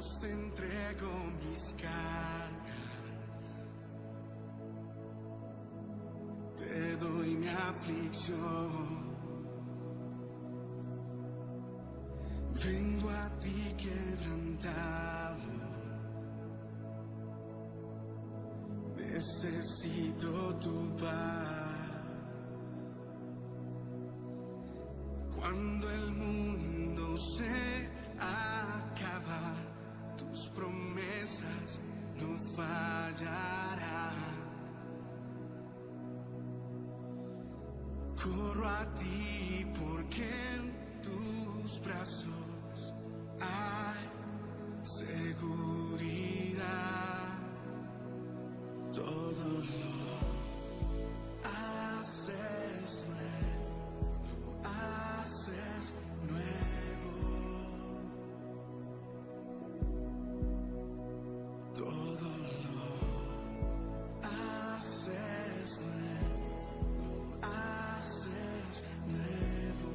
Dios, te entrego mis cargas, te doy mi aflicción. Vengo a ti quebrantado, necesito tu paz. Cuando el mundo se acaba, tus promesas no fallarán. Corro a ti porque en tus brazos hay seguridad. Todo lo haces nuevo. Todo lo haces nuevo.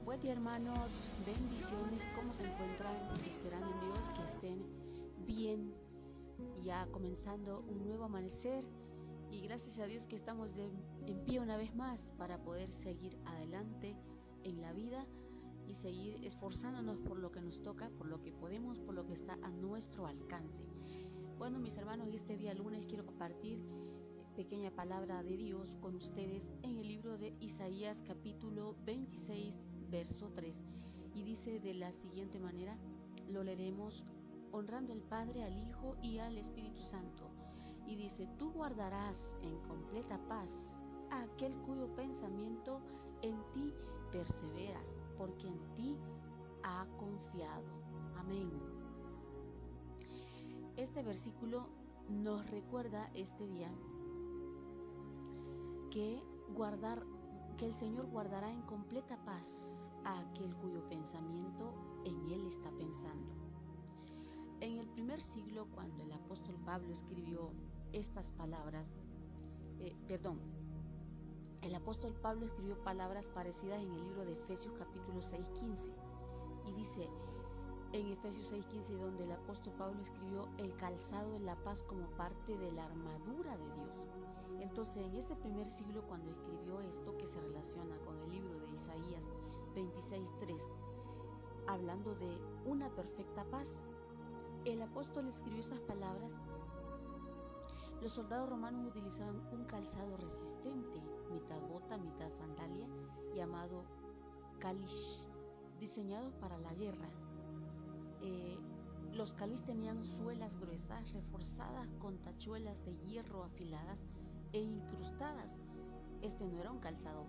Buen día, hermanos, bendiciones. ¿Cómo se encuentran? Esperando en Dios que estén bien, ya comenzando un nuevo amanecer, y gracias a Dios que estamos en pie una vez más para poder seguir adelante en la vida y seguir esforzándonos por lo que nos toca, por lo que podemos, por lo que está a nuestro alcance. Bueno, mis hermanos, este día lunes quiero compartir pequeña palabra de Dios con ustedes en el libro de Isaías capítulo 26 verso 3, y dice de la siguiente manera, lo leeremos honrando al Padre, al Hijo y al Espíritu Santo, y dice: tú guardarás en completa paz a aquel cuyo pensamiento en ti persevera, porque en ti ha confiado. Amén. Este versículo nos recuerda este día que el Señor guardará en completa paz a aquel cuyo pensamiento en Él está pensando. En el primer siglo, cuando el apóstol Pablo escribió estas palabras, el apóstol Pablo escribió palabras parecidas en el libro de Efesios capítulo 6:15, y dice en Efesios 6:15, donde el apóstol Pablo escribió el calzado de la paz como parte de la armadura de Dios. Entonces, en ese primer siglo, cuando escribió esto, que se relaciona con el libro de Isaías 26:3, hablando de una perfecta paz, el apóstol escribió esas palabras. Los soldados romanos utilizaban un calzado resistente, mitad bota, mitad sandalia, llamado calish, diseñados para la guerra. Los calish tenían suelas gruesas, reforzadas con tachuelas de hierro afiladas e incrustadas. Este no era un calzado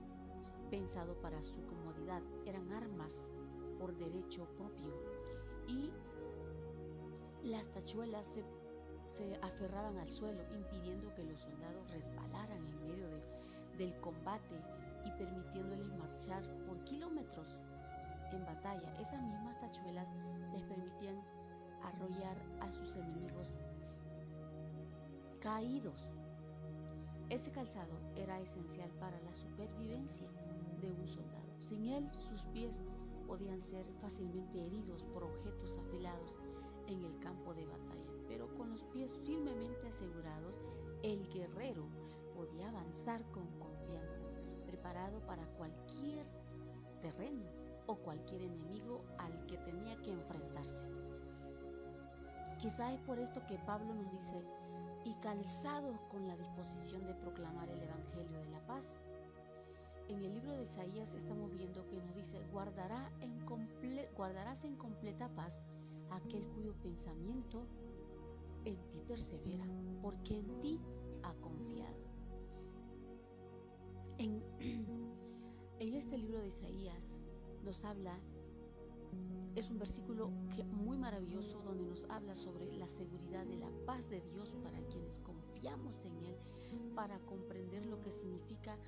pensado para su comodidad, eran armas por derecho propio, y las tachuelas se aferraban al suelo, impidiendo que los soldados resbalaran en medio del combate y permitiéndoles marchar por kilómetros en batalla. Esas mismas tachuelas les permitían arrollar a sus enemigos caídos. Ese calzado era esencial para la supervivencia de un soldado. Sin él, sus pies podían ser fácilmente heridos por objetos afilados en el campo de batalla, pero con los pies firmemente asegurados, el guerrero podía avanzar con confianza, preparado para cualquier terreno o cualquier enemigo al que tenía que enfrentarse. Quizá es por esto que Pablo nos dice: y calzados con la disposición de proclamar el evangelio de la paz. En el libro de Isaías estamos viendo que nos dice: guardarás en completa paz a aquel cuyo pensamiento en ti persevera, porque en ti ha confiado. En este libro de Isaías nos habla, es un versículo muy maravilloso, donde nos habla sobre la seguridad de la paz de Dios para quienes confiamos en Él, para comprender lo que significa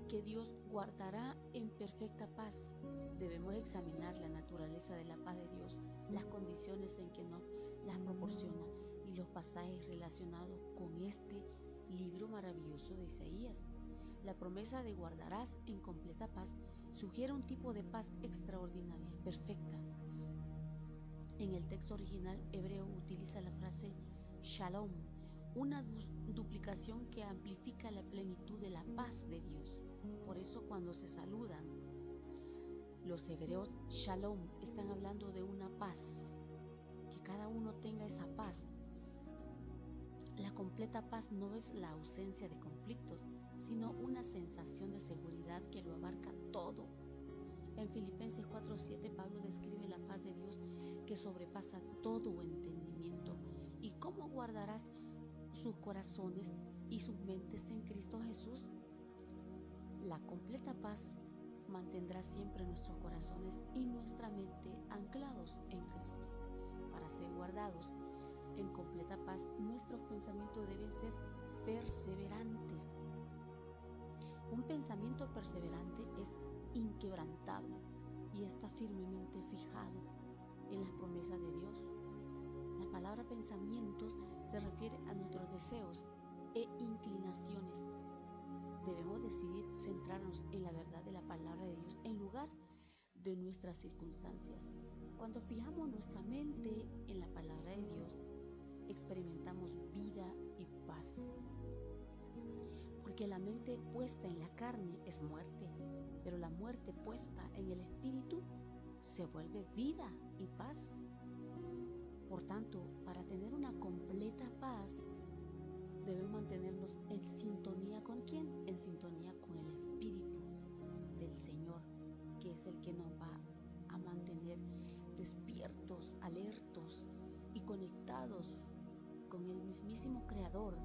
que Dios guardará en perfecta paz. Debemos examinar la naturaleza de la paz de Dios, las condiciones en que nos las proporciona y los pasajes relacionados con este libro maravilloso de Isaías. La promesa de guardarás en completa paz sugiere un tipo de paz extraordinaria, perfecta. En el texto original hebreo utiliza la frase shalom, una duplicación que amplifica la plenitud de la paz de Dios. Por eso cuando se saludan los hebreos shalom, están hablando de una paz, que cada uno tenga esa paz. La completa paz no es la ausencia de conflictos, sino una sensación de seguridad que lo abarca todo. En Filipenses 4:7 Pablo describe la paz de Dios que sobrepasa todo entendimiento. ¿Y cómo guardarás sus corazones y sus mentes en Cristo Jesús? La completa paz mantendrá siempre nuestros corazones y nuestra mente anclados en Cristo. Para ser guardados en completa paz, nuestros pensamientos deben ser perseverantes. Un pensamiento perseverante es inquebrantable y está firmemente fijado en las promesas de Dios. La palabra pensamientos se refiere a nuestros deseos e inclinaciones. Debemos decidir centrarnos en la verdad de la palabra de Dios en lugar de nuestras circunstancias. Cuando fijamos nuestra mente en la palabra de Dios, experimentamos vida y paz. Porque la mente puesta en la carne es muerte, pero la muerte puesta en el espíritu se vuelve vida y paz. Por tanto, para tener una completa paz, debemos mantenernos en sintonía ¿con quién? En sintonía con el Espíritu del Señor, que es el que nos va a mantener despiertos, alertos y conectados con el mismísimo Creador,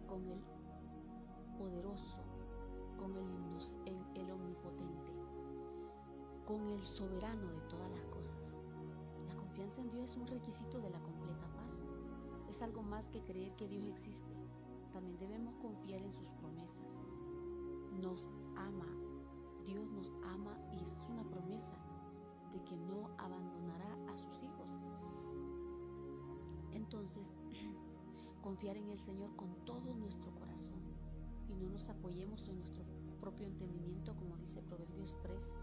con el poderoso, con el omnipotente, con el soberano de todas las cosas. La confianza en Dios es un requisito de la completa paz. Es algo más que creer que Dios existe. También debemos confiar en sus promesas. Nos ama, Dios nos ama y es una promesa de que no abandonará a sus hijos. Entonces, confiar en el Señor con todo nuestro corazón y no nos apoyemos en nuestro propio entendimiento, como dice Proverbios 3.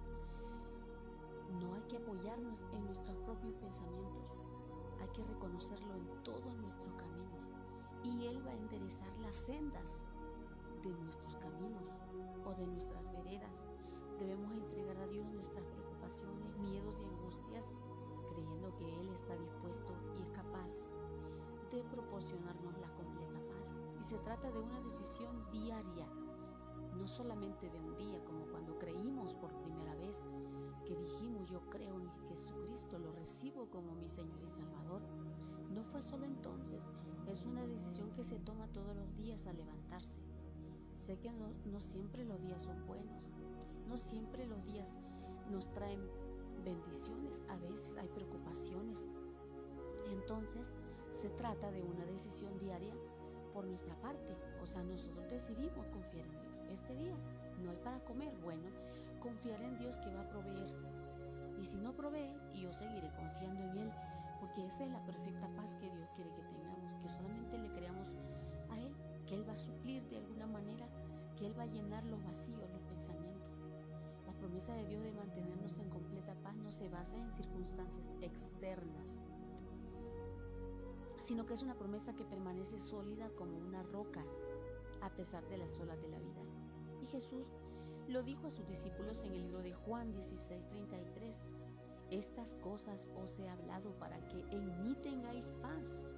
No hay que apoyarnos en nuestros propios pensamientos, hay que reconocerlo en todos nuestros caminos y Él va a enderezar las sendas de nuestros caminos o de nuestras veredas. Debemos entregar a Dios nuestras preocupaciones, miedos y angustias, creyendo que Él está dispuesto y es capaz de proporcionarnos la completa paz. Y se trata de una decisión diaria, no solamente de un día, como cuando creímos por primera vez, que dijimos yo creo en Jesucristo, lo recibo como mi Señor y Salvador. No fue solo entonces, es una decisión que se toma todos los días al levantarse. Sé que no siempre los días son buenos, no siempre los días nos traen bendiciones, a veces hay preocupaciones. Entonces se trata de una decisión diaria por nuestra parte, o sea, nosotros decidimos confiar en Dios. Este día no hay para comer, bueno, confiar en Dios que va a proveer. Y si no provee, yo seguiré confiando en Él, porque esa es la perfecta paz que Dios quiere que tengamos, que solamente le creamos a Él, que Él va a suplir de alguna manera, que Él va a llenar los vacíos, los pensamientos. La promesa de Dios de mantenernos en completa paz no se basa en circunstancias externas, sino que es una promesa que permanece sólida como una roca a pesar de las olas de la vida. Y Jesús lo dijo a sus discípulos en el libro de Juan 16:33. Estas cosas os he hablado para que en mí tengáis paz.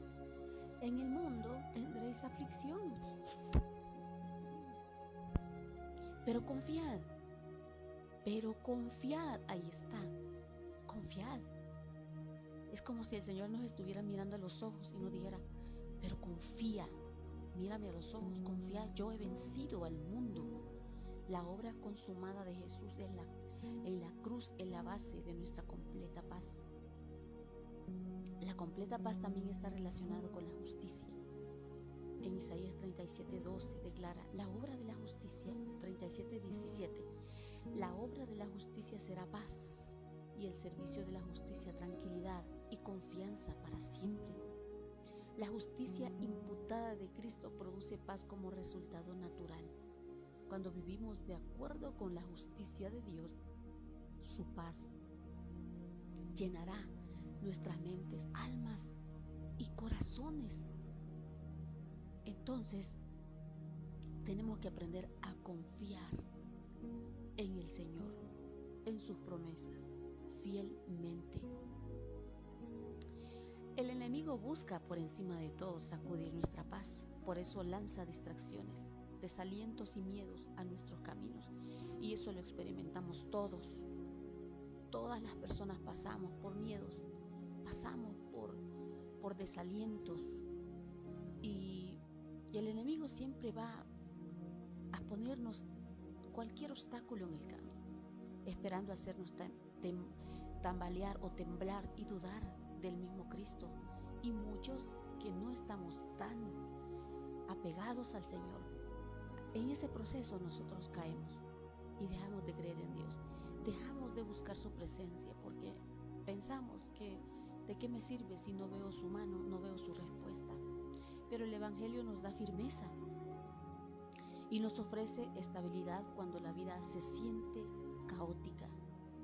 En el mundo tendréis aflicción. Pero confiad, ahí está, confiad. Es como si el Señor nos estuviera mirando a los ojos y nos dijera, pero confía, mírame a los ojos, confía, yo he vencido al mundo. La obra consumada de Jesús en la cruz es la base de nuestra completa paz. La completa paz también está relacionada con la justicia. En Isaías 37:12 declara, la obra de la justicia, 37:17, la obra de la justicia será paz y el servicio de la justicia tranquilidad y confianza para siempre. La justicia imputada de Cristo produce paz como resultado natural. cuando vivimos de acuerdo con la justicia de Dios, su paz llenará nuestras mentes, almas y corazones. Entonces, tenemos que aprender a confiar en el Señor, en sus promesas, fielmente. El enemigo busca por encima de todo sacudir nuestra paz, por eso lanza distracciones, desalientos y miedos a nuestros caminos. Y eso lo experimentamos todos. Todas las personas pasamos por miedos, pasamos por desalientos y el enemigo siempre va a ponernos cualquier obstáculo en el camino, esperando hacernos tambalear o temblar y dudar del mismo Cristo. Y muchos que no estamos tan apegados al Señor, en ese proceso nosotros caemos y dejamos de creer en Dios, dejamos de buscar su presencia porque pensamos que ¿de qué me sirve si no veo su mano, no veo su respuesta? Pero el Evangelio nos da firmeza y nos ofrece estabilidad cuando la vida se siente caótica,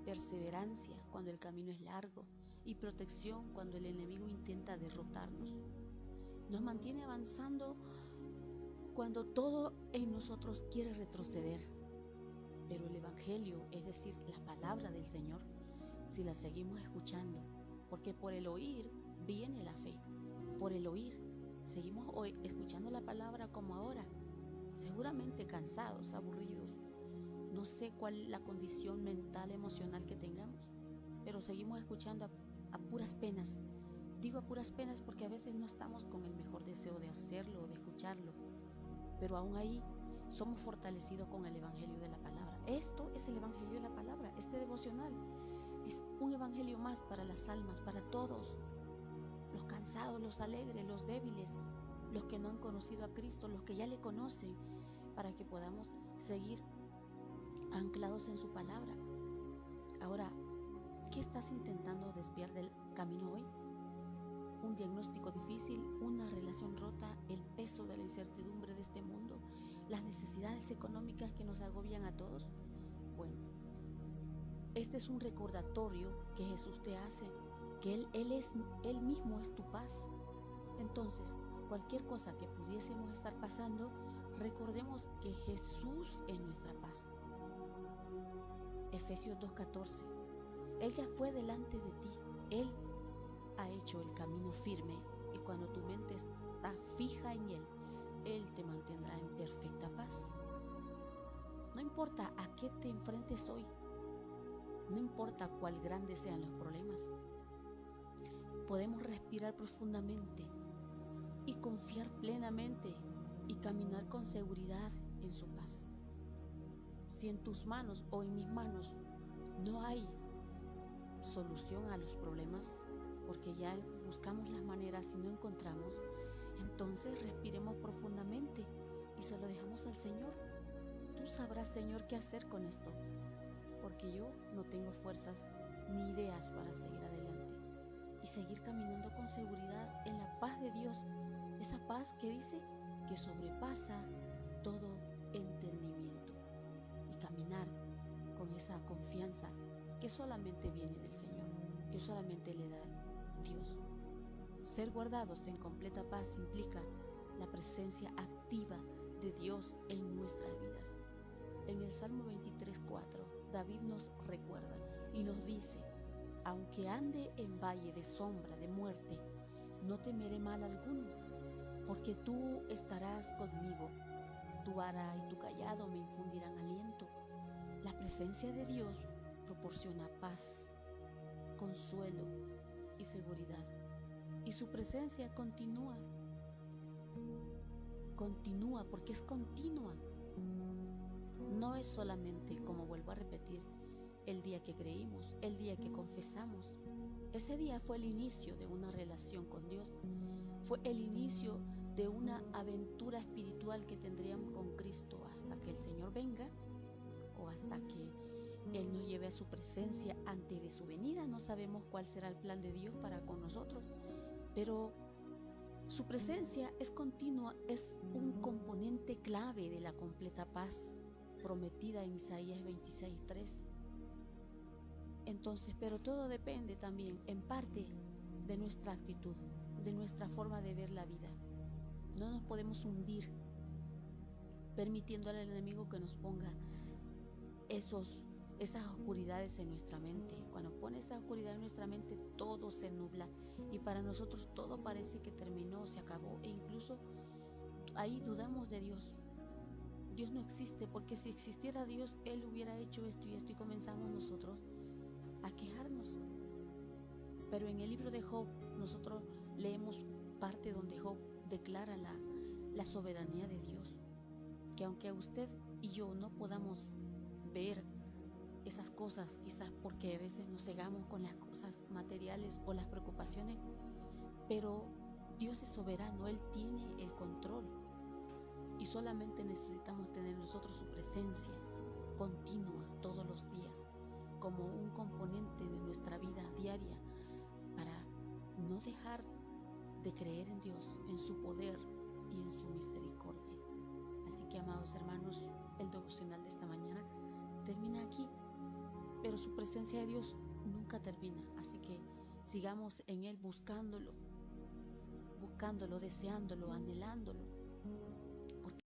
perseverancia cuando el camino es largo y protección cuando el enemigo intenta derrotarnos. Nos mantiene avanzando cuando todo en nosotros quiere retroceder. Pero el Evangelio, es decir, la palabra del Señor, si la seguimos escuchando, porque por el oír viene la fe, por el oír, seguimos escuchando la palabra como ahora, seguramente cansados, aburridos, no sé cuál es la condición mental, emocional que tengamos, pero seguimos escuchando a puras penas. Digo a puras penas porque a veces no estamos con el mejor deseo de hacerlo o de escucharlo, pero aún ahí somos fortalecidos con el Evangelio de la palabra. Esto es el Evangelio de la palabra, este devocional es un evangelio más para las almas, para todos, los cansados, los alegres, los débiles, los que no han conocido a Cristo, los que ya le conocen, para que podamos seguir anclados en su palabra. Ahora, ¿qué estás intentando desviar del camino hoy? ¿Un diagnóstico difícil, una relación rota, el peso de la incertidumbre de este mundo, las necesidades económicas que nos agobian a todos? Bueno, este es un recordatorio que Jesús te hace, que Él mismo es tu paz. Entonces, cualquier cosa que pudiésemos estar pasando, recordemos que Jesús es nuestra paz. Efesios 2:14. Él ya fue delante de ti, Él ha hecho el camino firme y cuando tu mente está fija en Él, Él te mantendrá en perfecta paz. No importa a qué te enfrentes hoy, no importa cuál grandes sean los problemas, podemos respirar profundamente y confiar plenamente y caminar con seguridad en su paz. Si en tus manos o en mis manos no hay solución a los problemas, porque ya buscamos las maneras y no encontramos, entonces respiremos profundamente y se lo dejamos al Señor. Tú sabrás, Señor, qué hacer con esto, porque yo no tengo fuerzas ni ideas para seguir adelante y seguir caminando con seguridad en la paz de Dios, esa paz que dice que sobrepasa todo entendimiento, y caminar con esa confianza que solamente viene del Señor, que solamente le da Dios. Ser guardados en completa paz implica la presencia activa de Dios en nuestras vidas. En el Salmo 23:4, David nos recuerda y nos dice: aunque ande en valle de sombra de muerte, no temeré mal alguno, porque tú estarás conmigo, tu vara y tu cayado me infundirán aliento. La presencia de Dios proporciona paz, consuelo y seguridad, y su presencia continúa porque es continua. No es solamente, como vuelvo a repetir, el día que creímos, el día que confesamos. Ese día fue el inicio de una relación con Dios, fue el inicio de una aventura espiritual que tendríamos con Cristo hasta que el Señor venga o hasta que Él nos lleve a su presencia antes de su venida. No sabemos cuál será el plan de Dios para con nosotros, pero su presencia es continua, es un componente clave de la completa paz. prometida en Isaías 26:3. Entonces, pero todo depende también, en parte, de nuestra actitud, de nuestra forma de ver la vida. No nos podemos hundir permitiéndole al enemigo que nos ponga esas oscuridades en nuestra mente. Cuando pone esa oscuridad en nuestra mente, todo se nubla y para nosotros todo parece que terminó, se acabó, e incluso ahí dudamos de Dios. Dios no existe, porque si existiera Dios, Él hubiera hecho esto y esto, y comenzamos nosotros a quejarnos. Pero en el libro de Job nosotros leemos parte donde Job declara la soberanía de Dios, que aunque usted y yo no podamos ver esas cosas, quizás porque a veces nos cegamos con las cosas materiales o las preocupaciones, pero Dios es soberano, Él tiene el control y solamente necesitamos tener nosotros su presencia continua todos los días como un componente de nuestra vida diaria para no dejar de creer en Dios, en su poder y en su misericordia. Así que, amados hermanos, el devocional de esta mañana termina aquí, pero su presencia de Dios nunca termina. Así que sigamos en Él buscándolo, deseándolo, anhelándolo,